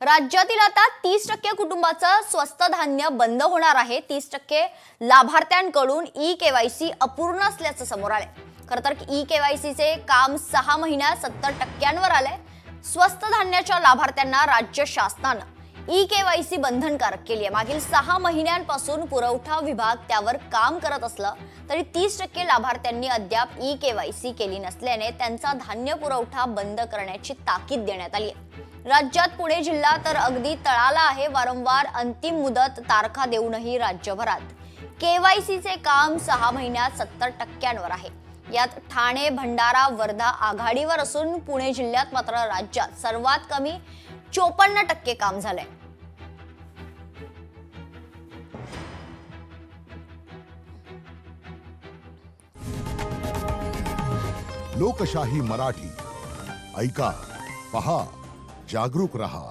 राज्यातील आता 30% कुटुंबाचं स्वस्त धान्य बंद होणार आहे। 30% लाभार्थ्यांकडून ई-केवायसी अपूर्ण असल्याचं समोर आलंय। खरं तर ई-केवायसीचे काम 6 महिन्यात 70%वर आलंय। स्वस्त धान्याच्या लाभार्थ्यांना राज्य शासनानं ई-केवायसी बंधनकारक केली आहे। मागील 6 महिन्यांपासून पुरवठा विभाग त्यावर काम करत असलं तरी 30% लाभार्थ्यांनी अद्याप ई-केवायसी केली नसल्याने त्यांचा धान्य पुरवठा बंद करण्याची ताकीद देण्यात आली आहे। राज्यात पुणे जिल्हा तर अगदी तळाला आहे। वारंवार अंतिम मुदत तारखा देऊनही राज्यभरात केवायसीचे काम 6 महिन्यात 70%वर आहे। यात ठाणे, भंडारा, वर्धा आघाडीवर असून पुणे जिल्ह्यात मात्र राज्यात सर्वात कमी 54% काम झालंय। लोकशाही मराठी ऐका, पहा, जागरूक रहा।